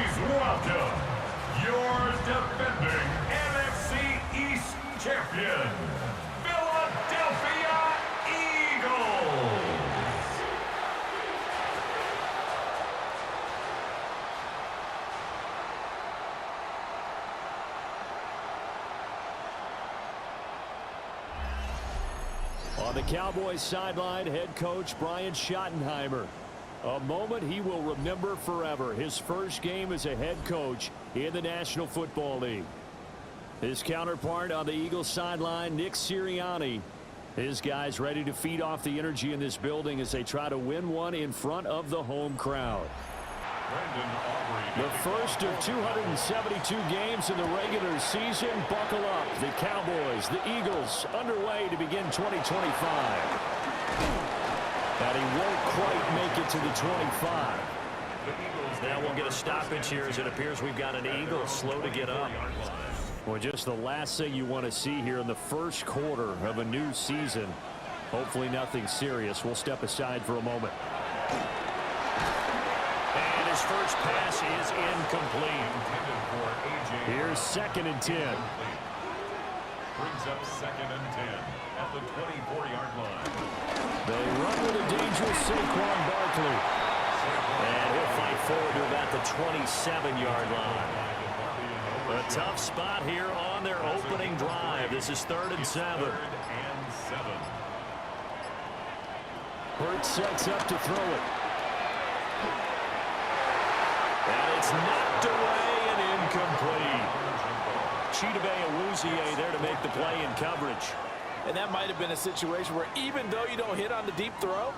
Please welcome your defending NFC East champion, Philadelphia Eagles. On the Cowboys sideline, head coach Brian Schottenheimer. A moment he will remember forever. His first game as a head coach in the National Football League. His counterpart on the Eagles sideline, Nick Sirianni. His guys ready to feed off the energy in this building as they try to win one in front of the home crowd. The first of 272 games in the regular season. Buckle up. The Cowboys, the Eagles, underway to begin 2025. And he won't quite make it to the 25. Now we'll get a stoppage here as it appears we've got an Eagle slow to get up. Well, just the last thing you want to see here in the first quarter of a new season. Hopefully nothing serious. We'll step aside for a moment. And his first pass is incomplete. Here's 2nd and 10. Brings up 2nd and 10 at the 24-yard line. They run with a dangerous Saquon Barkley. And he'll fight forward to about the 27-yard line. A tough spot here on their opening drive. This is 3rd and 7. Hurts sets up to throw it. And it's knocked away and incomplete. Chidobe Awuzie there to make the play in coverage. And that might have been a situation where even though you don't hit on the deep throw,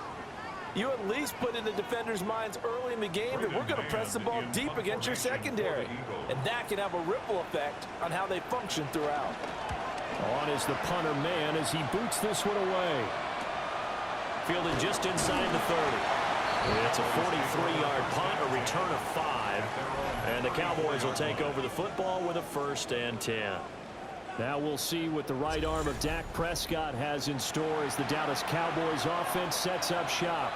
you at least put in the defenders' minds early in the game that we're going to press the ball deep against your secondary. And that can have a ripple effect on how they function throughout. On is the punter man as he boots this one away. Fielded just inside the 30. It's a 43-yard punt, a return of 5. And the Cowboys will take over the football with a 1st and 10. Now we'll see what the right arm of Dak Prescott has in store as the Dallas Cowboys offense sets up shop.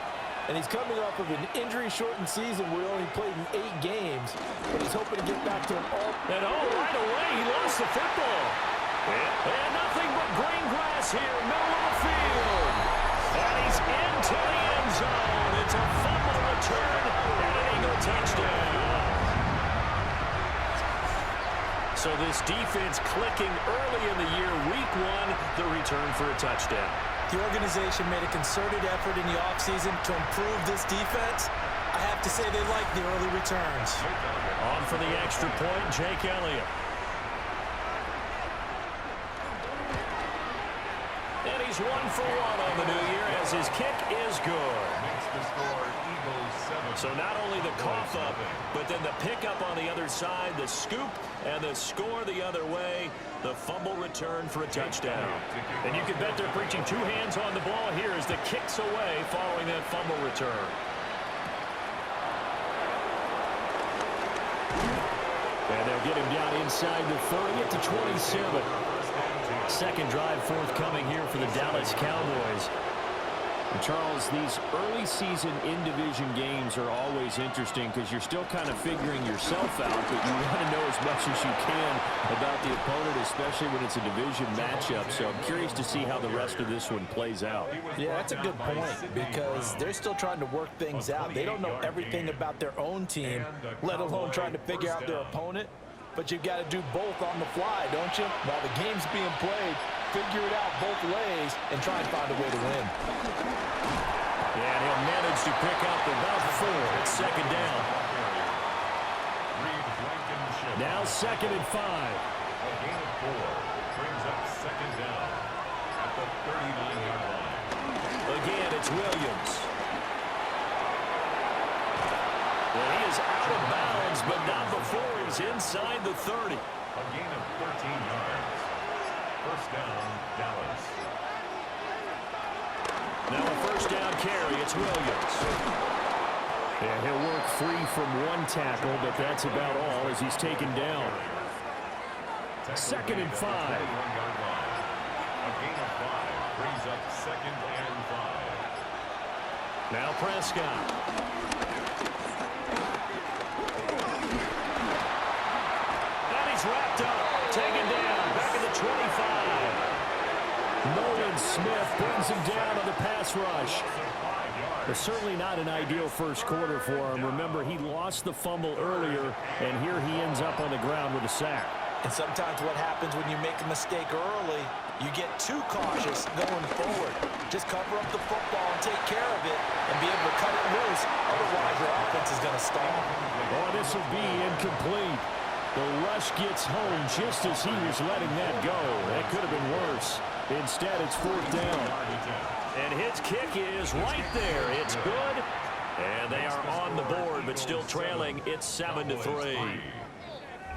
And he's coming off of an injury-shortened season where he only played in 8 games. But he's hoping to get back to an all... And right away, he lost the football. And nothing but green grass here, middle of the field. And he's into the end zone. It's a fumble return and an Eagle touchdown. So this defense clicking early in the year, week 1, the return for a touchdown. The organization made a concerted effort in the offseason to improve this defense. I have to say they like the early returns. On for the extra point, Jake Elliott. And he's 1 for 1 on the new year as his kick is good. So not only the cough up, but then the pickup on the other side, the scoop, and the score the other way, the fumble return for a touchdown. And you can bet they're preaching 2 hands on the ball here as the kick's away following that fumble return. And they'll get him down inside the 30 at the 27. Second drive forthcoming here for the Dallas Cowboys. And Charles, these early season in-division games are always interesting because you're still kind of figuring yourself out, but you want to know as much as you can about the opponent, especially when it's a division matchup. So I'm curious to see how the rest of this one plays out. Yeah, that's a good point because they're still trying to work things out. They don't know everything about their own team, let alone trying to figure out their opponent. But you've got to do both on the fly, don't you? While the game's being played, figure it out both ways and try and find a way to win. Yeah, and he'll manage to pick up about 4. It's 2nd down. Now 2nd and 5. A gain of 4 brings up 2nd down at the 39-yard line. Again, it's Williams. Well, he is out of bounds, but not before he's inside the 30. A gain of 13 yards. 1st down, Dallas. Now a 1st down carry. It's Williams. Yeah, he'll work free from 1 tackle, but that's about all as he's taken down. 2nd and 5. A gain of 5 brings up 2nd and 5. Now Prescott. he's wrapped up. Taken down. Back at the 25. Smith brings him down on the pass rush. It's certainly not an ideal first quarter for him. Remember, he lost the fumble earlier, and here he ends up on the ground with a sack. And sometimes what happens when you make a mistake early, you get too cautious going forward. Just cover up the football and take care of it and be able to cut it loose. Otherwise, your offense is going to stall. Oh, this will be incomplete. The rush gets home just as he was letting that go. That could have been worse. Instead, it's fourth down. And his kick is right there. It's good. And they are on the board, but still trailing. It's 7-3.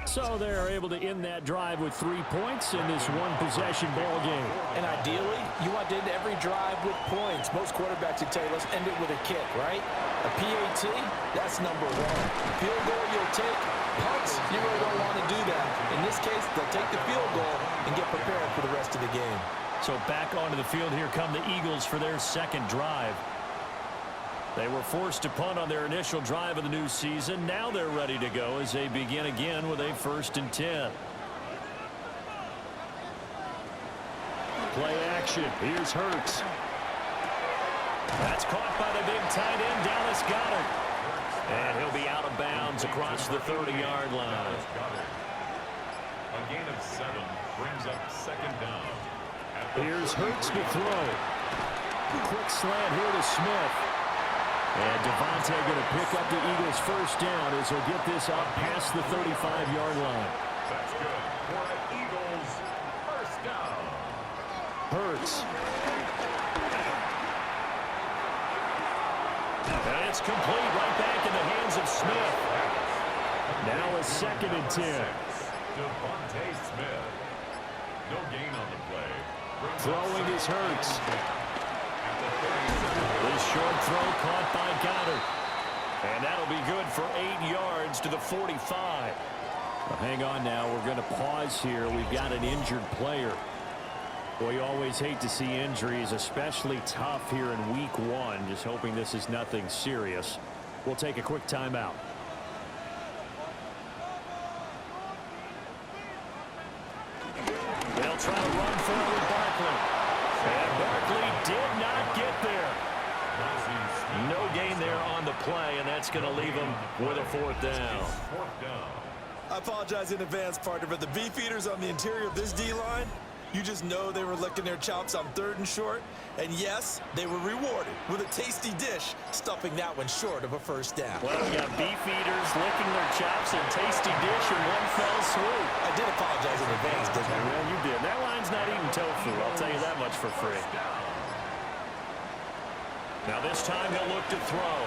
So they're able to end that drive with 3 points in this one-possession ball game. And ideally, you want to end every drive with points. Most quarterbacks would tell you, let's end it with a kick, right? A PAT, that's number one. Field goal you'll take. Punts, you really don't want to do that. In this case, they'll take the field goal and get prepared for the rest of the game. So back onto the field, here come the Eagles for their second drive. They were forced to punt on their initial drive of the new season. Now they're ready to go as they begin again with a 1st and 10. Play action. Here's Hurts. That's caught by the big tight end, Dallas Goedert. And he'll be out of bounds across the 30-yard line. A gain of 7 brings up 2nd down. Here's Hurts to throw. Quick slant here to Smith. And Devonta going to pick up the Eagles' first down as he'll get this up past the 35-yard line. That's good for the Eagles' first down. Hurts. And it's complete right back in the hands of Smith. Now a 2nd and 10. Devonta Smith. No gain on the play. Throwing is Hurts. This short throw caught by Goddard. And that'll be good for 8 yards to the 45. Well, hang on now. We're going to pause here. We've got an injured player. Boy, you always hate to see injuries, especially tough here in week 1. Just hoping this is nothing serious. We'll take a quick timeout. They'll try to run forward Barkley. And Barkley did not get there. No gain there on the play, and that's going to leave him with a 4th down. I apologize in advance, partner, but the beefeaters on the interior of this D-line, you just know they were licking their chops on 3rd and short. And yes, they were rewarded with a tasty dish, stuffing that one short of a 1st down. Well, we got beefeaters licking their chops and tasty dish in one fell swoop. I did apologize in advance, didn't I? Well, you did. That line's not eating tofu. I'll tell you that much for free. Now this time he'll look to throw.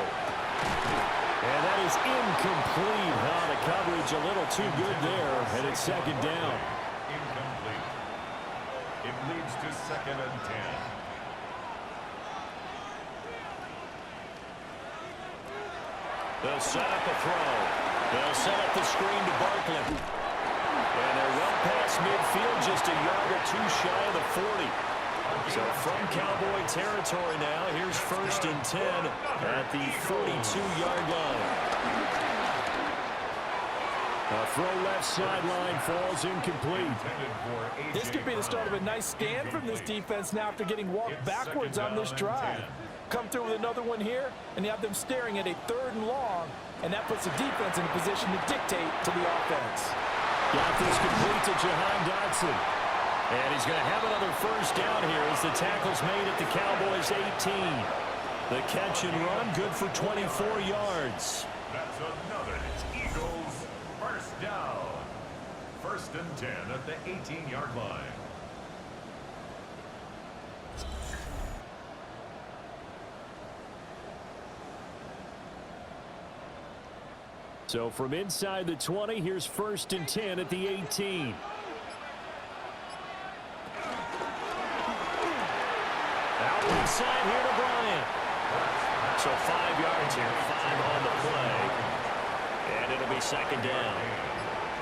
And that is incomplete. The coverage a little too good there, and it's 2nd down. Incomplete. It leads to 2nd and 10. They'll set up a throw. They'll set up the screen to Barkley. And they're well past midfield, just a yard or two shy of the 40. So from Cowboy territory now, here's 1st and 10 at the 42-yard line. A throw left sideline falls incomplete. This could be the start of a nice stand from this defense now after getting walked backwards on this drive. Come through with another one here, and you have them staring at a 3rd and long, and that puts the defense in a position to dictate to the offense. Got this complete to Jahan Dotson. And he's going to have another 1st down here as the tackle's made at the Cowboys' 18. The catch and run, good for 24 yards. That's another Eagles first down. 1st and 10 at the 18-yard line. So from inside the 20, here's 1st and 10 at the 18. Out inside here to Bryant. So 5 yards here, 5 on the play. And it'll be 2nd down.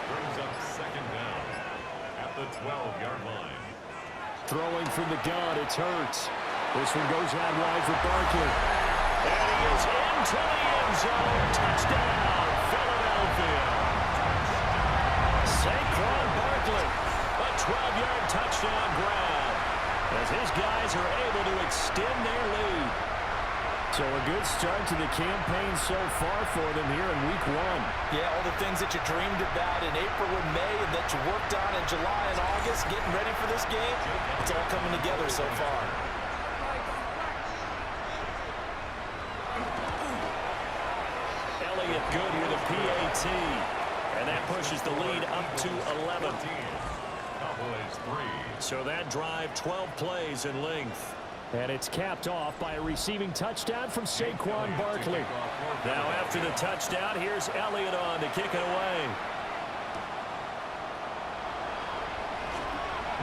Brings up 2nd down at the 12-yard line. Throwing from the gun, it's Hurts. This one goes out wide for Barkley. And he is into the end zone. Touchdown, Philadelphia. Saquon 12-yard touchdown grab as his guys are able to extend their lead. So a good start to the campaign so far for them here in week 1. Yeah, all the things that you dreamed about in April and May and that you worked on in July and August, getting ready for this game, it's all coming together so far. Elliott good with a PAT, and that pushes the lead up to 11. Cowboys 3. So that drive, 12 plays in length. And it's capped off by a receiving touchdown from Saquon Barkley. Now after the touchdown, here's Elliott on to kick it away.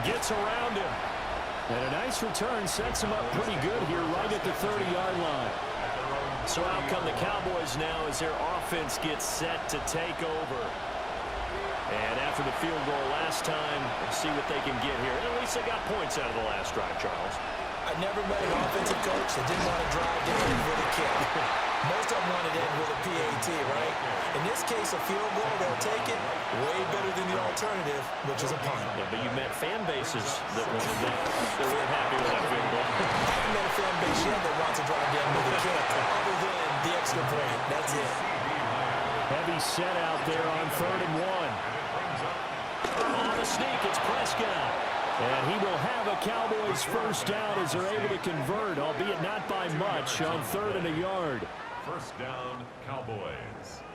Gets around him. And a nice return sets him up pretty good here right at the 30-yard line. So out come the Cowboys now as their offense gets set to take over. And after the field goal last time, we'll see what they can get here. At least they got points out of the last drive, Charles. I never met an offensive coach that didn't want to drive to end with a kick. Most of them wanted to end with a PAT, right? In this case, a field goal, they'll take it. Way better than the alternative, which is a punt. Yeah, but you met fan bases that wanted that. They weren't happy with that field goal. I haven't met a fan base yet that wants to drive down with a kick, other than the extra point. That's it. Heavy set out there on 3rd and 1. On the sneak, it's Prescott. And he will have a Cowboys first down as they're able to convert, albeit not by much, on 3rd and a yard. First down, Cowboys.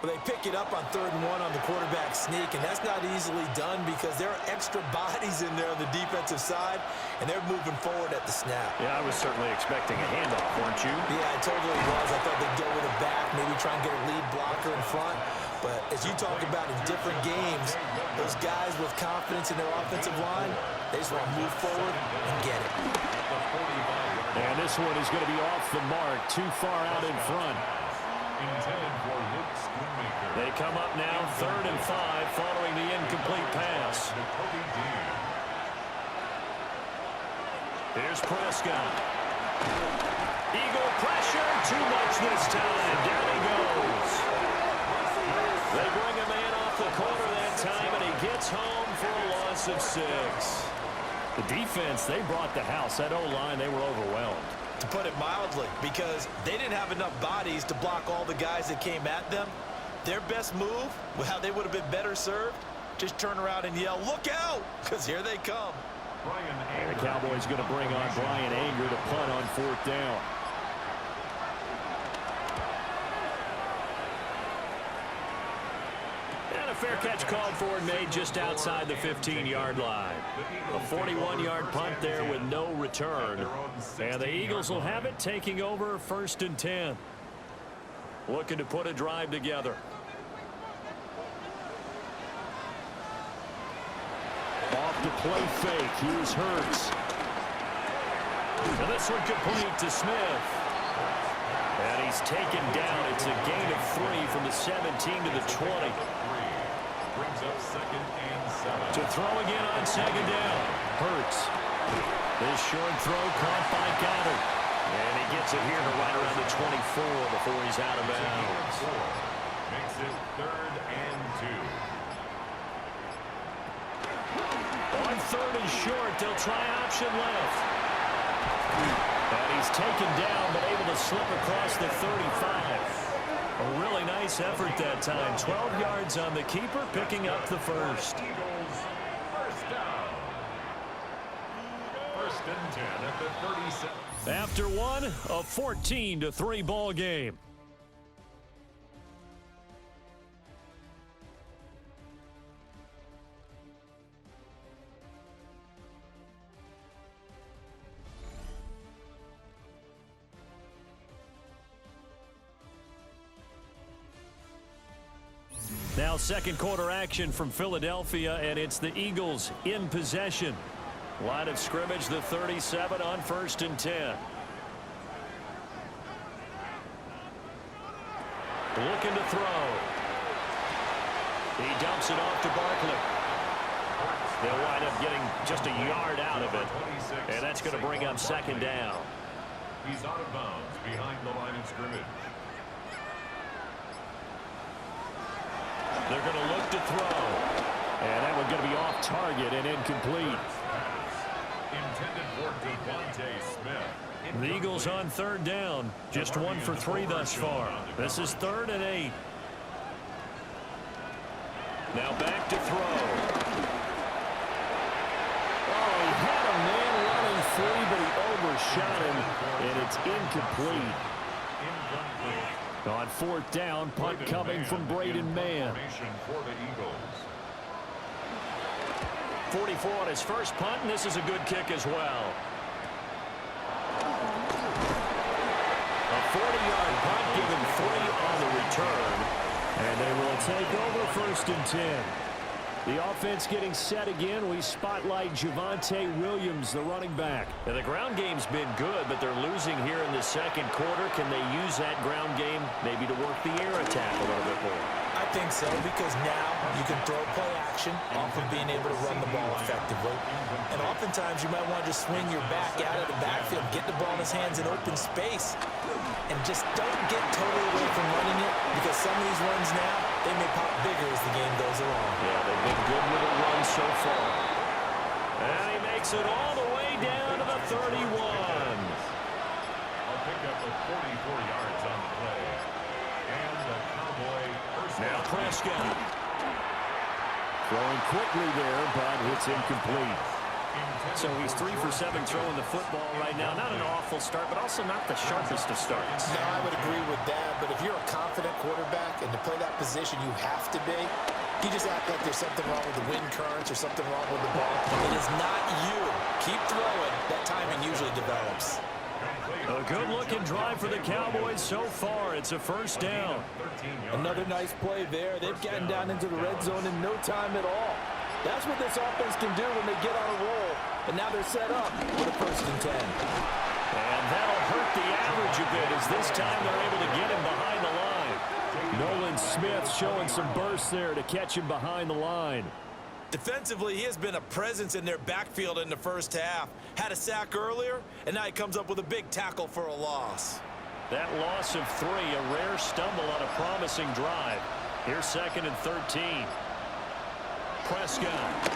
Well, they pick it up on 3rd and 1 on the quarterback sneak, and that's not easily done because there are extra bodies in there on the defensive side, and they're moving forward at the snap. Yeah, I was certainly expecting a handoff, weren't you? Yeah, I totally was. I thought they'd go with a back, maybe try and get a lead blocker in front. But as you talk about in different games, those guys with confidence in their offensive line, they just want to move forward and get it. And this one is going to be off the mark, too far out in front. They come up now 3rd and 5 following the incomplete pass. Here's Prescott. Eagle pressure, too much this time. Down he goes. They bring a man off the corner that time, and he gets home for a loss of 6. The defense, they brought the house. That O-line, they were overwhelmed. To put it mildly, because they didn't have enough bodies to block all the guys that came at them. Their best move, how they would have been better served, just turn around and yell, "Look out!" Because here they come. And the Cowboys going to bring on Brian Anger to punt on 4th down. And a fair catch called for and made just outside the 15-yard line. A 41-yard punt there with no return. And the Eagles will have it, taking over 1st and 10. Looking to put a drive together. Off the play fake. Here's Hurts. And this one complete to Smith. And he's taken down. It's a gain of 3 from the 17 to the 20. Brings up 2nd and 7. To throw again on 2nd down. Hurts. This short throw caught by Goddard. And he gets it here to right around the 24 before he's out of bounds. Makes it 3rd and 2. On 3rd and short, they'll try option left. And he's taken down, but able to slip across the 35. A really nice effort that time. 12 yards on the keeper, picking up the first. Eagles, first down. 1st and 10 at the 37. After one, a 14-3 ball game. Now 2nd quarter action from Philadelphia, and it's the Eagles in possession. Line of scrimmage, the 37 on 1st and 10. Looking to throw. He dumps it off to Barkley. They'll wind up getting just a yard out of it. And that's going to bring up 2nd down. He's out of bounds behind the line of scrimmage. They're going to look to throw. And that one going to be off target and incomplete. Intended for Devonta Smith. The Eagles on third down. Just 1 for 3 thus far. This is 3rd and 8. Now back to throw. Oh, he had a man running free, but he overshot him, and it's incomplete. On 4th down, punt coming from Braden Mann. 44 on his first punt, and this is a good kick as well. A 40-yard punt, given 3 on the return. And they will take over 1st and 10. The offense getting set again. We spotlight Javonte Williams, the running back. And the ground game's been good, but they're losing here in the second quarter. Can they use that ground game maybe to work the air attack a little bit more? I think so, because now you can throw play action off of being able to run the ball effectively. And oftentimes you might want to just swing your back out of the backfield, get the ball in his hands in open space, and just don't get totally away from running it, because some of these runs now, they may pop bigger as the game goes along. Yeah, they've been good with a run so far. And he makes it all the way down to the 31. I'll pick up a 44 yards on the play. And the Cowboy first. Now Prescott. Throwing quickly there, but it's incomplete. So he's 3 for 7 throwing the football right now. Not an awful start, but also not the sharpest of starts. No, I would agree with that, but if you're a confident quarterback and to play that position you have to be, you just act like there's something wrong with the wind currents or something wrong with the ball. It is not you. Keep throwing. That timing usually develops. A good-looking drive for the Cowboys so far. It's a 1st down. Another nice play there. They've gotten down into the red zone in no time at all. That's what this offense can do when they get on a roll. And now they're set up for the 1st and 10. And that'll hurt the average a bit, as this time they're able to get him behind the line. Nolan Smith showing some burst there to catch him behind the line. Defensively, he has been a presence in their backfield in the first half. Had a sack earlier, and now he comes up with a big tackle for a loss. That loss of 3, a rare stumble on a promising drive. Here's 2nd and 13. Prescott.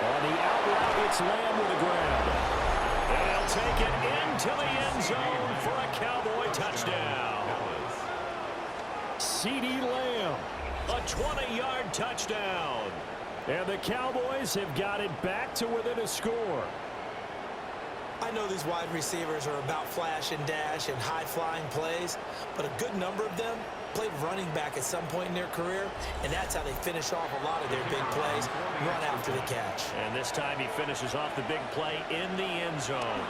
On the out route, it's Lamb with the grab. And he'll take it into the end zone for a Cowboy touchdown. CeeDee Lamb. A 20-yard touchdown. And the Cowboys have got it back to within a score. I know these wide receivers are about flash and dash and high-flying plays, but a good number of them played running back at some point in their career, and that's how they finish off a lot of their big plays, run after the catch. And this time he finishes off the big play in the end zone.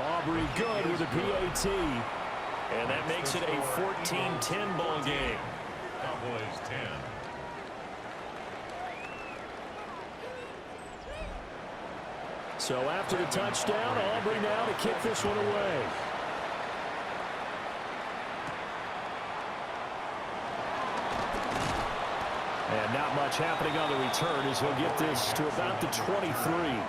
Aubrey good with a PAT. And that makes it a 14-10 ball game. Cowboys 10. So after the touchdown, Aubrey now to kick this one away. And not much happening on the return as he'll get this to about the 23.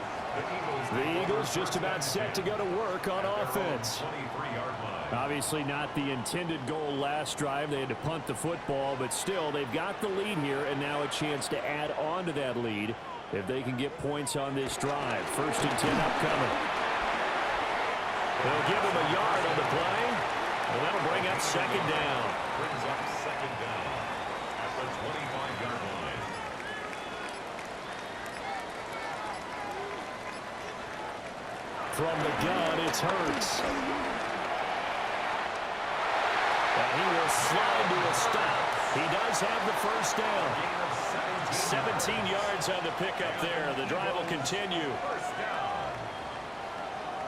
The Eagles just about set to go to work on offense. Obviously not the intended goal last drive. They had to punt the football, but still they've got the lead here, and now a chance to add on to that lead if they can get points on this drive. 1st and 10 upcoming. They'll give him a yard on the play, and that'll bring up 2nd down. Brings up 2nd down at the 25-yard line. From the gun, it's Hurts. And he will slide to a stop. He does have the 1st down. 17 yards on the pickup there. The drive will continue. 1st down.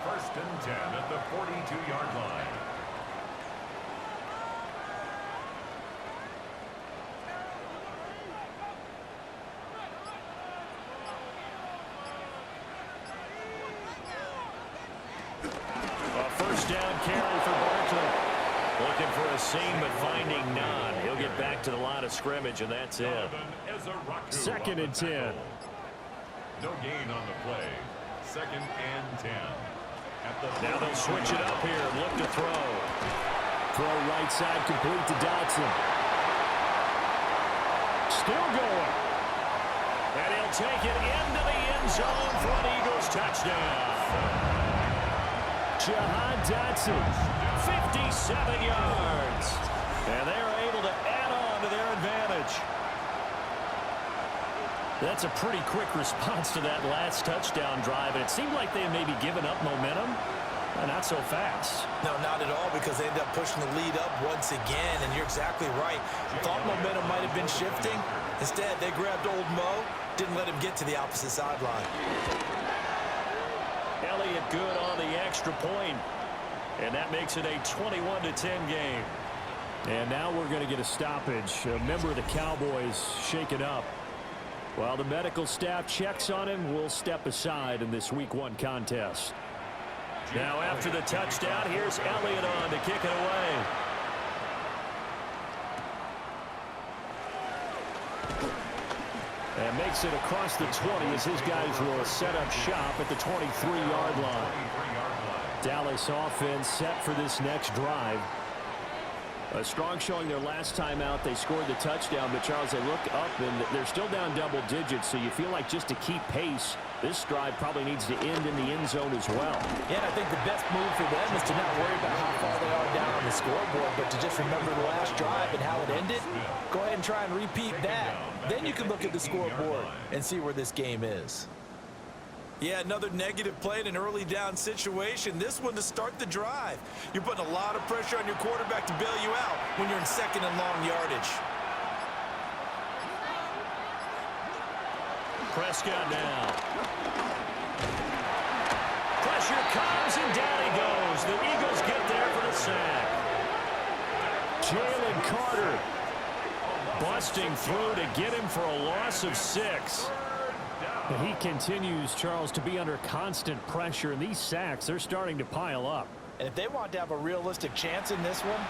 1st and 10 at the 42-yard line. A 1st down carry for Barkley. Looking for a seam, but finding none. He'll get back to the line of scrimmage, and that's it. 2nd and 10. No gain on the play. 2nd and 10. Now they'll switch it up here and look to throw. Throw right side complete to Dotson. still going. And he'll take it into the end zone for an Eagles touchdown. Jahan Dotson, 57 yards. And they're able to add on to their advantage. That's a pretty quick response to that last touchdown drive. And it seemed like they had maybe given up momentum. Not so fast. No, not at all, because they ended up pushing the lead up once again. And you're exactly right. Thought momentum might have been shifting. Instead, they grabbed old Mo, didn't let him get to the opposite sideline. Elliott good on the extra point. And that makes it a 21-10 game. And now we're going to get a stoppage. A member of the Cowboys shaken up. While the medical staff checks on him, we'll step aside in this Week 1 contest. Now after the touchdown, here's Elliott on to kick it away. And makes it across the 20 as his guys will set up shop at the 23-yard line. Dallas offense set for this next drive. A strong showing their last time out. They scored the touchdown, but Charles, they look up and they're still down double digits, so you feel like just to keep pace, this drive probably needs to end in the end zone as well. Yeah, and I think the best move for them is to not worry about how far they are down on the scoreboard, but to just remember the last drive and how it ended. Go ahead and try and repeat that. Then you can look at the scoreboard and see where this game is. Yeah, another negative play in an early down situation. This one to start the drive. You're putting a lot of pressure on your quarterback to bail you out when you're in second and long yardage. Prescott now. Pressure comes and down he goes. The Eagles get there for the sack. Jalen Carter busting through to get him for a loss of 6. He continues, Charles, to be under constant pressure, and these sacks, they're starting to pile up. And if they want to have a realistic chance in this one,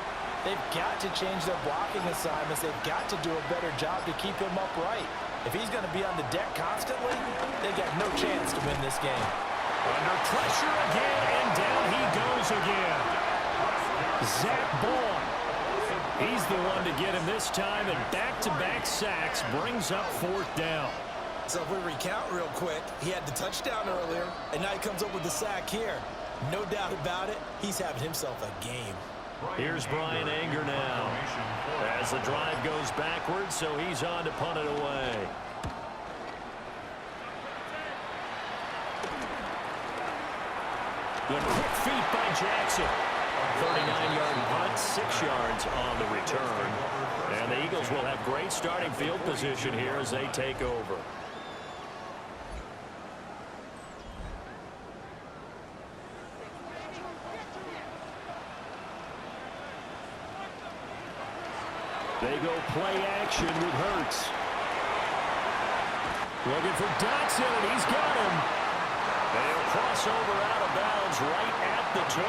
they've got to change their blocking assignments. They've got to do a better job to keep him upright. If he's going to be on the deck constantly, they got no chance to win this game. Under pressure again, and down he goes again. Zach Ball. He's the one to get him this time, and back-to-back sacks brings up 4th down. So if we recount real quick, he had the touchdown earlier, and now he comes up with the sack here. No doubt about it, he's having himself a game. Here's Brian Anger now as the drive goes backwards, so he's on to punt it away. Good quick feet by Jackson. 39-yard punt, 6 yards on the return. And the Eagles will have great starting field position here as they take over. They go play action with Hurts. Looking for Dotson, and he's got him. They'll cross over out of bounds right at the 25.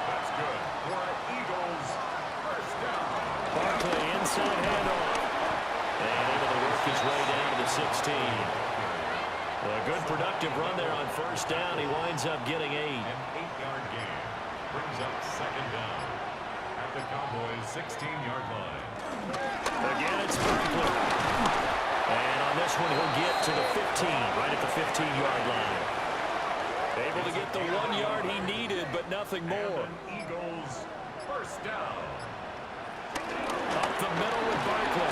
That's good for Eagles. First down. Barkley inside handoff. And able to work his way down to the 16. A good productive run there on first down. He winds up getting 8. An 8-yard gain brings up second down at the Cowboys' 16-yard line. Again, it's Barkley. And on this one, he'll get to the 15, right at the 15-yard line. Able to get the 1 yard he needed, but nothing more. Eagles first down. Up the middle with Barkley.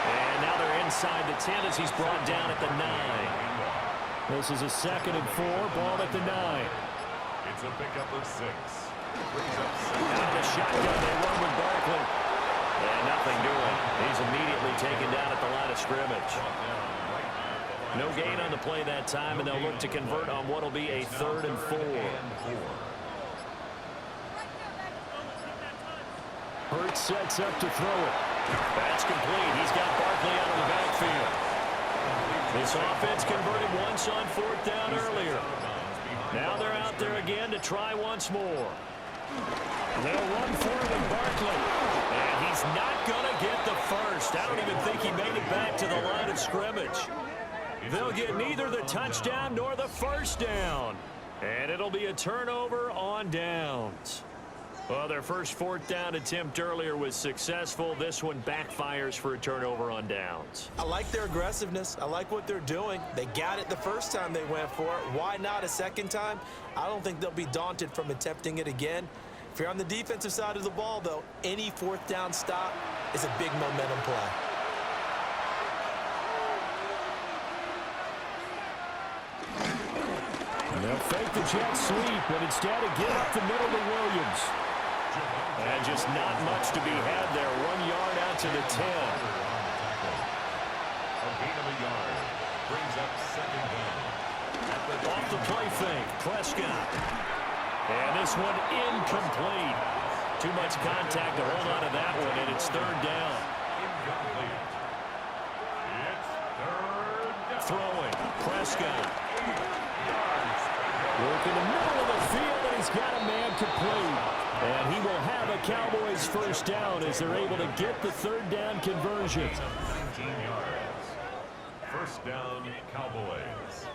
And now they're inside the 10 as he's brought down at the 9. This is a 2nd and 4, ball at the 9. It's a pickup of 6. Out of the shotgun, they run with Barkley. And nothing doing. He's immediately taken down at the line of scrimmage. No gain on the play that time, and they'll look to convert on what will be a 3rd and 4. Hurts sets up to throw it. That's complete. He's got Barkley out of the backfield. This offense converted once on 4th down earlier. Now they're out there again to try once more. They'll run for it with Barkley. And he's not going to get the first. I don't even think he made it back to the line of scrimmage. They'll get neither the touchdown nor the first down. And it'll be a turnover on downs. Well, their first fourth down attempt earlier was successful. This one backfires for a turnover on downs. I like their aggressiveness. I like what they're doing. They got it the first time they went for it. Why not a second time? I don't think they'll be daunted from attempting it again. If you're on the defensive side of the ball, though, any fourth down stop is a big momentum play. They'll fake the jet sweep, but instead of get up the middle to Williams. And just not much to be had there. 1 yard out to the 10. A gain of a yard. Brings up second down. Off the play fake, Prescott. And this one incomplete. Too much contact to hold on to that one, and it's third down. Incomplete. It's third down. Throwing, Prescott. Work in the middle of the field, and he's got a man complete. And he will have a Cowboys first down as they're able to get the third down conversion. 19 yards. First down, Cowboys.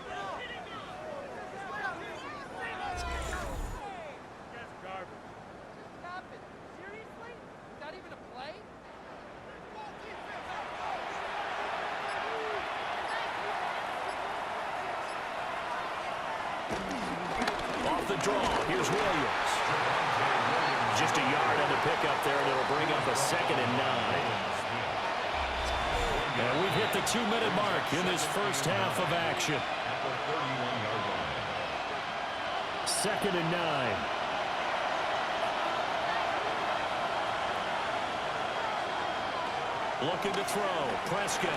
Off the draw, here's Williams. Just a yard on the pickup there, and it'll bring up a 2nd and 9. And we've hit the 2-minute mark in this first half of action. At the 31-yard line. 2nd and 9. Looking to throw, Prescott.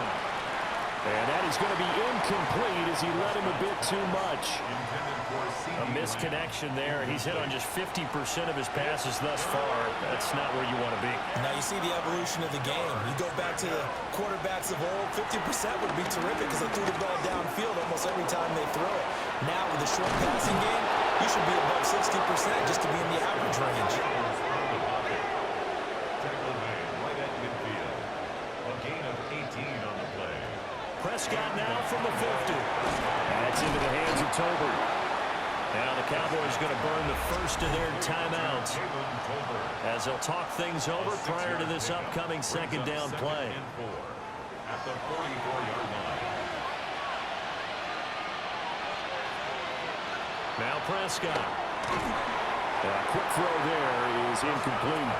And that is going to be incomplete as he led him a bit too much. A misconnection there. He's hit on just 50% of his passes thus far. That's not where you want to be. Now you see the evolution of the game. You go back to the quarterbacks of old, 50% would be terrific because they threw the ball downfield almost every time they throw it. Now with the short passing game, you should be above 60% just to be in the average range. Tackle made right at midfield. A gain of 18 on the play. Prescott now from the 50. That's into the hands of Tolbert. Now the Cowboys going to burn the first of their timeouts as they'll talk things over prior to this upcoming second down play. At the 44-yard line. Now Prescott. Quick throw there is incomplete.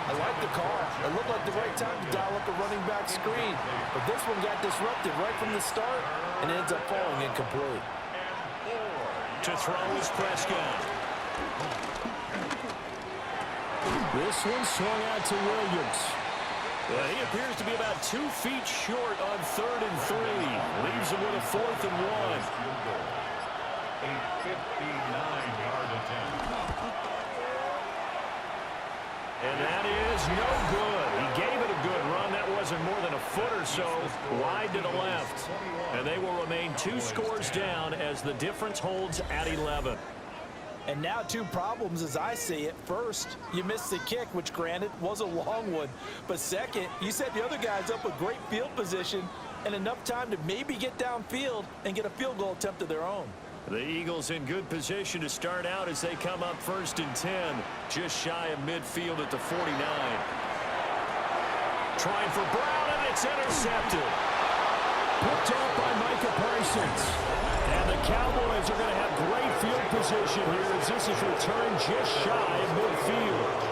I like the call. It looked like the right time to dial up a running back screen. But this one got disrupted right from the start and ends up falling incomplete. To throw is Prescott. This one swung out to Williams. He appears to be about 2 feet short on 3rd and 3. Leaves him with a 4th and 1. A 59-yard attempt. And that is no good. He gave it a good run. That wasn't more than a foot or so wide to the left. And they will remain 2 scores down as the difference holds at 11. And now 2 problems as I see it. First, you missed the kick, which granted was a long one. But second, you set the other guys up with great field position and enough time to maybe get downfield and get a field goal attempt of their own. The Eagles in good position to start out as they come up 1st and 10, just shy of midfield at the 49. Trying for Brown, and it's intercepted. Picked up by Micah Parsons. And the Cowboys are going to have great field position here as this is returned just shy of midfield.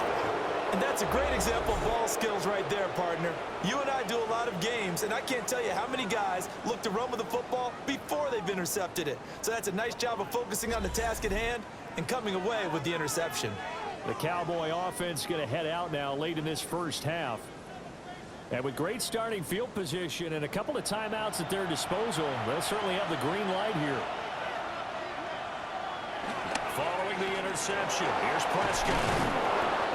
And that's a great example of ball skills right there, partner. You and I do a lot of games, and I can't tell you how many guys look to run with the football before they've intercepted it. So that's a nice job of focusing on the task at hand and coming away with the interception. The Cowboy offense going to head out now late in this first half. And with great starting field position and a couple of timeouts at their disposal, they'll certainly have the green light here. Following the interception, here's Prescott.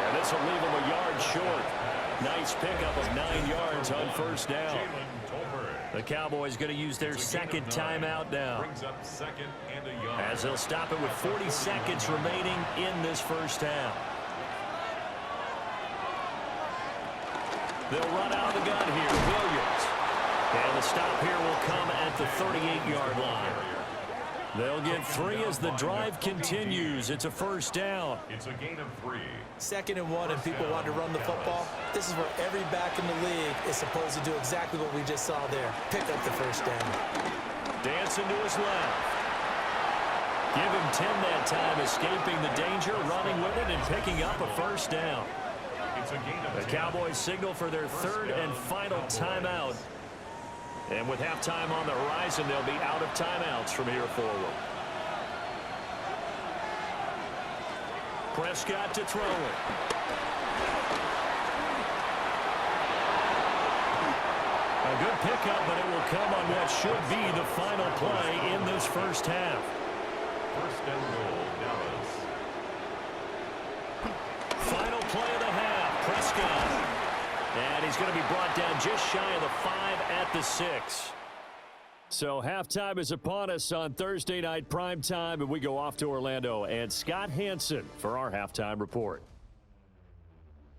And this will leave him a yard short. Nice pickup of 9 yards on first down. The Cowboys going to use their second timeout now. Brings up 2nd and a yard. As they'll stop it with 40 seconds remaining in this first half. They'll run out of the gun here. Williams. And the stop here will come at the 38-yard line. They'll get 3 as the drive continues. It's a first down. It's a gain of 3. 2nd and 1, and people want to run the football. This is where every back in the league is supposed to do exactly what we just saw there. Pick up the first down. Dancing to his left. Give him 10 that time, escaping the danger, running with it, and picking up a first down. It's a gain of 10. The Cowboys signal for their 3rd and final timeout. And with halftime on the horizon, they'll be out of timeouts from here forward. Prescott to throw it. A good pickup, but it will come on what should be the final play in this first half. First and goal, Dallas. Final play of the half, Prescott. And he's going to be brought down just shy of the 5 at the 6. So halftime is upon us on Thursday night primetime, and we go off to Orlando. And Scott Hansen for our halftime report.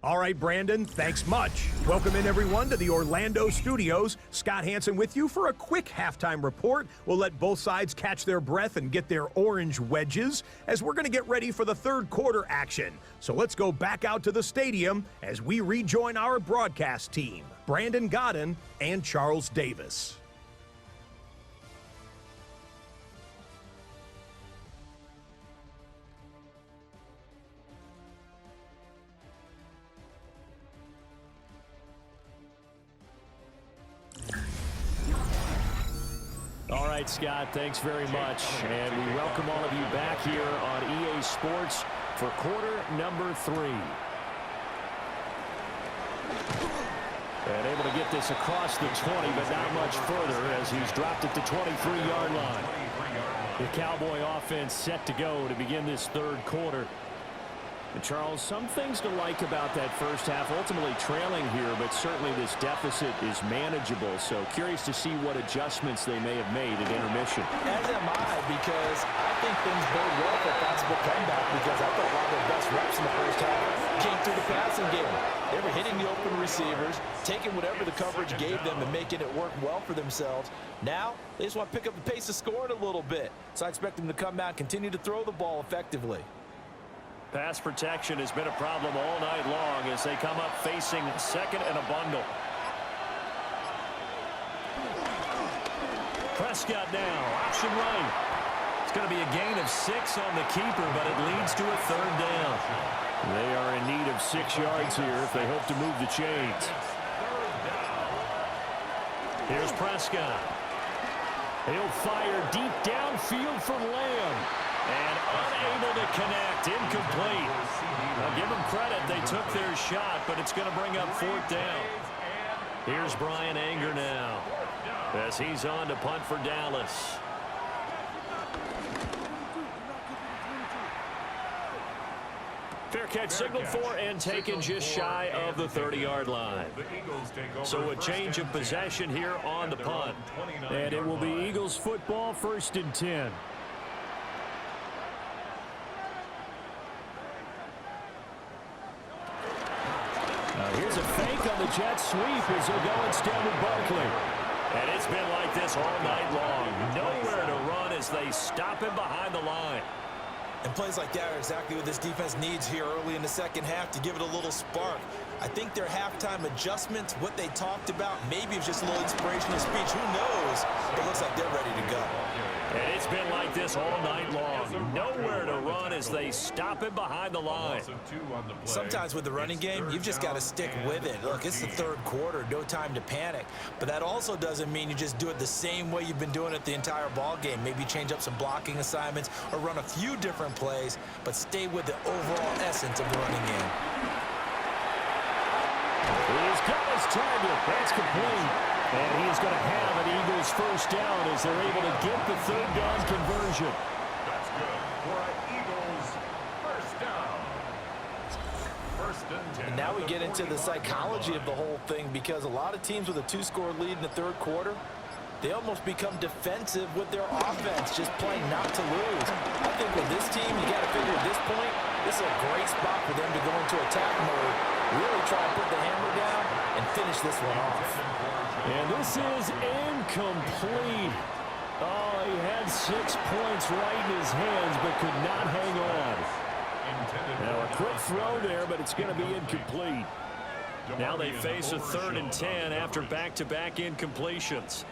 All right, Brandon, thanks much. Welcome in, everyone, to the Orlando studios. Scott Hansen with you for a quick halftime report. We'll let both sides catch their breath and get their orange wedges as we're going to get ready for the 3rd quarter action. So let's go back out to the stadium as we rejoin our broadcast team, Brandon Godden and Charles Davis. All right, Scott, thanks very much. And we welcome all of you back here on EA Sports for quarter number 3. And able to get this across the 20, but not much further as he's dropped it to 23-yard line. The Cowboy offense set to go to begin this 3rd quarter. And Charles, some things to like about that first half, ultimately trailing here, but certainly this deficit is manageable. So curious to see what adjustments they may have made at intermission. As am I, because I think things bode well for a possible comeback, because I thought a lot of their best reps in the first half came through the passing game. They were hitting the open receivers, taking whatever the coverage gave them and making it work well for themselves. Now, they just want to pick up the pace of scoring a little bit. So I expect them to come out and continue to throw the ball effectively. Pass protection has been a problem all night long as they come up facing 2nd and a bundle. Prescott now, option right. It's going to be a gain of 6 on the keeper, but it leads to a 3rd down. They are in need of 6 yards here if they hope to move the chains. Here's Prescott. He'll fire deep downfield for Lamb. And unable to connect, incomplete. I'll give them credit, they took their shot, but it's going to bring up 4th down. Here's Brian Anger now, as he's on to punt for Dallas. Fair catch signaled for and taken just shy of the 30-yard line. So a change of possession here on the punt. And it will be Eagles football, 1st and 10. Here's a fake on the jet sweep as they'll go instead with Barkley. And it's been like this all night long. Nowhere to run as they stop him behind the line. And plays like that are exactly what this defense needs here early in the second half to give it a little spark. I think their halftime adjustments, what they talked about, maybe it's just a little inspirational speech. Who knows? It looks like they're ready to go. And it's been like this all night long. Nowhere to run as they stop him behind the line. Sometimes with the running game, you've just got to stick with it. Look, it's the 3rd quarter, no time to panic. But that also doesn't mean you just do it the same way you've been doing it the entire ball game. Maybe change up some blocking assignments or run a few different plays, but stay with the overall essence of the running game. He's got his target. That's complete. And he is going to have an Eagles first down as they're able to get the 3rd down conversion. That's good for an Eagles first down. 1st and 10. And now we get into the psychology of the whole thing, because a lot of teams with a 2-score lead in the 3rd quarter, they almost become defensive with their offense, just playing not to lose. I think with this team, you got to figure at this point, this is a great spot for them to go into attack mode, really try and put the hammer down and finish this one off. And this is incomplete. Oh, he had 6 points right in his hands, but could not hang on. Now a quick throw there, but it's going to be incomplete. Now they face a 3rd and 10 after back-to-back incompletions.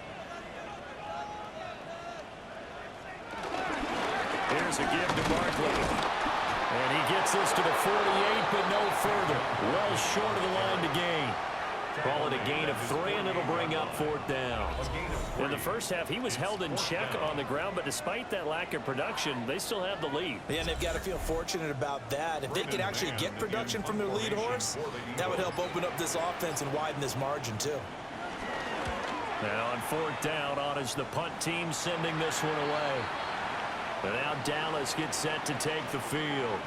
Here's a give to Barkley. And he gets this to the 48, but no further. Well short of the line to gain. Call it a gain of 3, and it'll bring up 4th down. In the first half, he was held in check on the ground, but despite that lack of production, they still have the lead. Yeah, and they've got to feel fortunate about that. If they could actually get production from their lead horse, that would help open up this offense and widen this margin, too. Now on 4th down, on is the punt team sending this one away. But now Dallas gets set to take the field.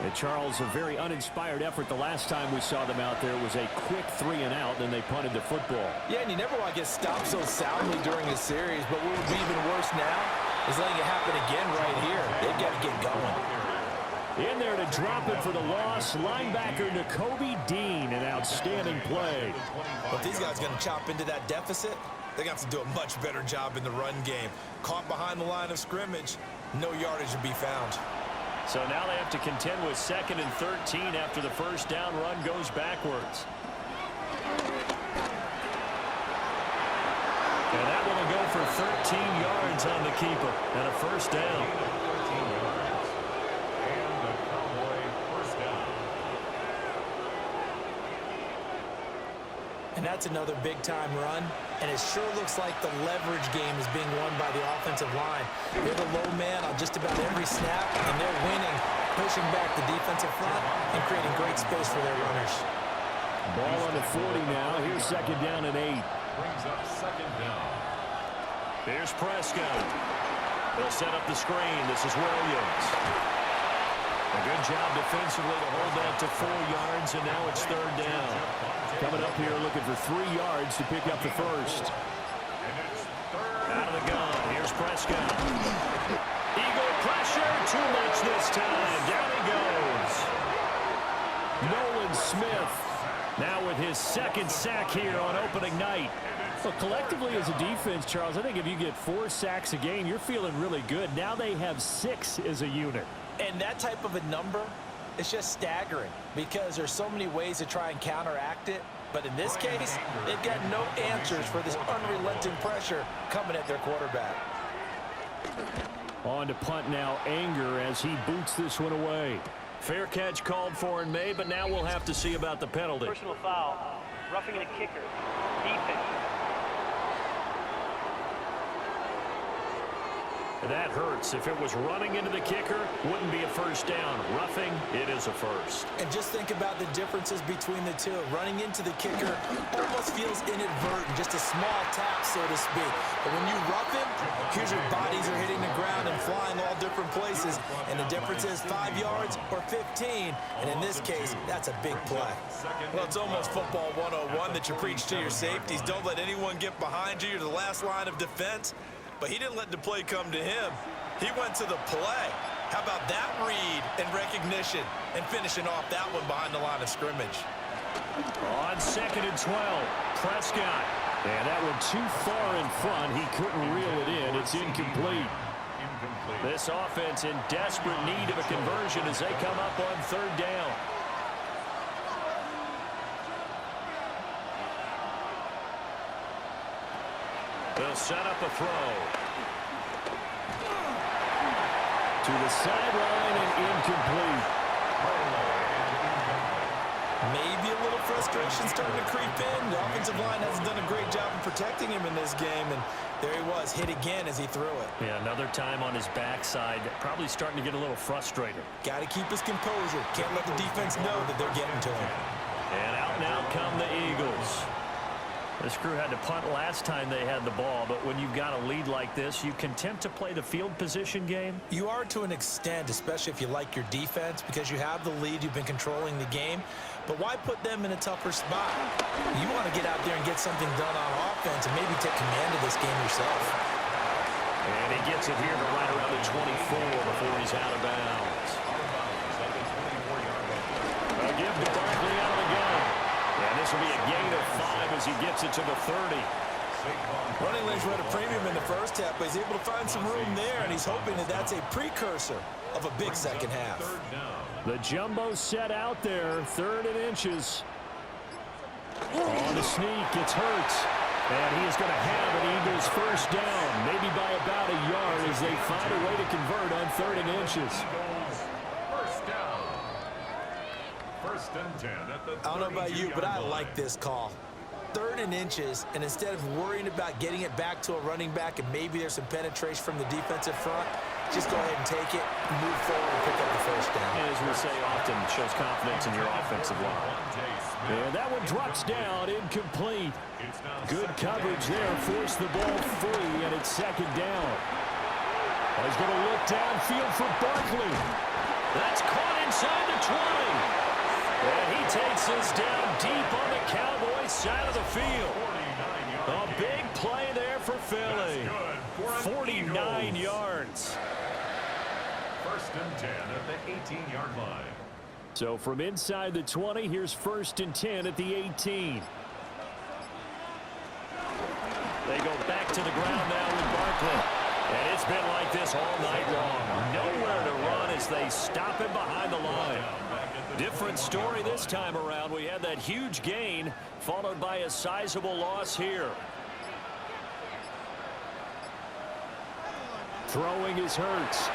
And Charles, a very uninspired effort the last time we saw them out there. It was a quick 3 and out, then they punted the football. Yeah, and you never want to get stopped so soundly during a series, but what would be even worse now is letting it happen again right here. They've got to get going. In there to drop it for the loss, linebacker Nakobe Dean, an outstanding play. But if these guys are going to chop into that deficit, they're going to have to do a much better job in the run game. Caught behind the line of scrimmage, no yardage to be found. So now they have to contend with 2nd and 13 after the first down run goes backwards. And that one will go for 13 yards on the keeper and a first down. And that's another big-time run, and it sure looks like the leverage game is being won by the offensive line. They're the low man on just about every snap, and they're winning, pushing back the defensive front and creating great space for their runners. Ball on the 40 now. Here's 2nd down and 8. Brings up 2nd down. Here's Prescott. They'll set up the screen. This is Williams. A good job defensively to hold that to 4 yards, and now it's 3rd down. Coming up here looking for 3 yards to pick up the first. Out of the gun. Here's Prescott. Eagle pressure. Too much this time. Down he goes. Nolan Smith now with his 2nd sack here on opening night. Well, collectively as a defense, Charles, I think if you get 4 sacks a game, you're feeling really good. Now they have 6 as a unit. And that type of a number, it's just staggering because there's so many ways to try and counteract it. But in this case, they've got no answers for this unrelenting pressure coming at their quarterback. On to punt now, Anger as he boots this one away. Fair catch called for and made, but now we'll have to see about the penalty. Personal foul, roughing the kicker, defense. That hurts. If it was running into the kicker, wouldn't be a first down. Roughing, it is a first. And just think about the differences between the two. Running into the kicker almost feels inadvertent, just a small tap, so to speak. But when you rough him, here's your bodies are hitting the ground and flying all different places. And the difference is 5 yards or 15. And in this case, that's a big play. Well, it's almost football 101 that you preach to your safeties. Don't let anyone get behind you. You're the last line of defense. But he didn't let the play come to him. He went to the play. How about that read and recognition and finishing off that one behind the line of scrimmage? On 2nd and 12, Prescott. And that one too far in front. He couldn't reel it in. It's incomplete. This offense in desperate need of a conversion as they come up on 3rd down. They'll set up a throw. To the sideline and incomplete. Maybe a little frustration starting to creep in. The offensive line hasn't done a great job of protecting him in this game, and there he was, hit again as he threw it. Yeah, another time on his backside, probably starting to get a little frustrated. Got to keep his composure. Can't let the defense know that they're getting to him. And out now come the Eagles. This crew had to punt last time they had the ball, but when you've got a lead like this, you content to play the field position game? You are to an extent, especially if you like your defense, because you have the lead, you've been controlling the game. But why put them in a tougher spot? You want to get out there and get something done on offense and maybe take command of this game yourself. And he gets it here to right around the 24 before he's out of bounds. A give to Barkley out of the gun. And this will be a gain of 5 as he gets it to the 30. Running lanes were at a premium in the first half, but he's able to find some room there, and he's hoping that that's a precursor of a big second half. The jumbo set out there, 3rd and inches. On the sneak, it's Hurts. And he is going to have an Eagles first down, maybe by about a yard as they find a way to convert on 3rd and inches. First down. 1st and 10 at the 32-yard line. I don't know about you, but I like this call. 3rd and inches, and instead of worrying about getting it back to a running back and maybe there's some penetration from the defensive front, just go ahead and take it, move forward, and pick up the first down. And as we say often, shows confidence in your offensive line. And that one drops down, incomplete. Good coverage there, forced the ball free, and it's 2nd down. He's going to look downfield for Barkley. That's caught inside the 20. And he takes us down deep on the Cowboys side of the field. A big play there for Philly. 49 yards. 1st and 10 at the 18-yard line. So from inside the 20, here's 1st and 10 at the 18. They go back to the ground now with Barkley. And it's been like this all night long. Nowhere to run as they stop him behind the line. Different story this time around. We had that huge gain followed by a sizable loss here. Throwing is Hurts.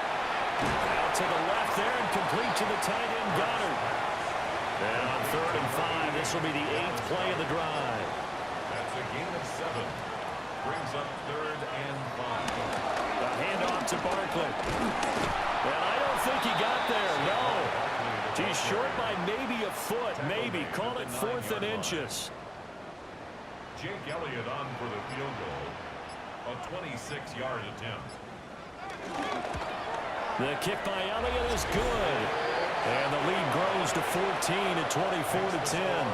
Out to the left there and complete to the tight end Goddard. And on 3rd and 5, this will be the 8th play of the drive. That's a gain of 7. Brings up 3rd and 5. The handoff to Barkley. Well, I don't think he got there. No. He's short by maybe a foot. Maybe. Call it 4th and inches. Jake Elliott on for the field goal. A 26-yard attempt. The kick by Elliott is good. And the lead grows to 14 at 24-10.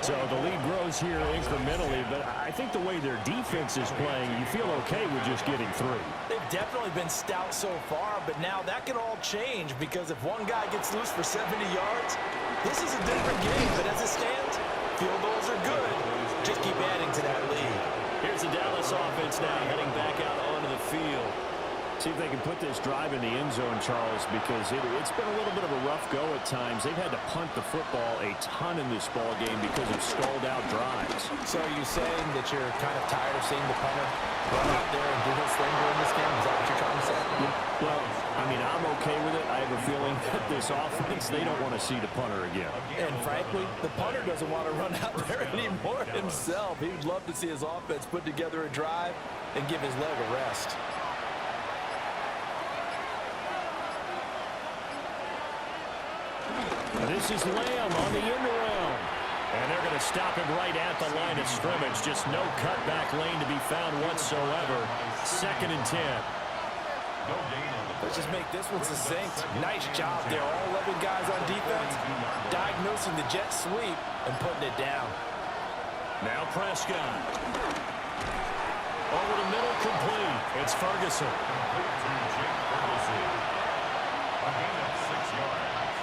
So the lead grows here incrementally, but I think the way their defense is playing, you feel okay with just getting through. They've definitely been stout so far, but now that can all change because if one guy gets loose for 70 yards, this is a different game. But as it stands, field goals are good. Just keep adding to that lead. Here's the Dallas offense now heading back out onto the field. See if they can put this drive in the end zone, Charles, because it's been a little bit of a rough go at times. They've had to punt the football a ton in this ball game because of stalled-out drives. So are you saying that you're kind of tired of seeing the punter run out there and do his thing during this game? Is that what you're trying to say? Yeah. Well, I mean, I'm okay with it. I have a feeling that this offense, they don't want to see the punter again. And frankly, the punter doesn't want to run out there anymore himself. He would love to see his offense put together a drive and give his leg a rest. This is Lamb on the end around. And they're going to stop him right at the line of scrimmage. Just no cutback lane to be found whatsoever. 2nd and 10. Let's just make this one succinct. Nice job there. All 11 guys on defense diagnosing the jet sweep and putting it down. Now Prescott. Over the middle, complete. It's Ferguson. Complete to Jake Ferguson. A gain of 6 yards.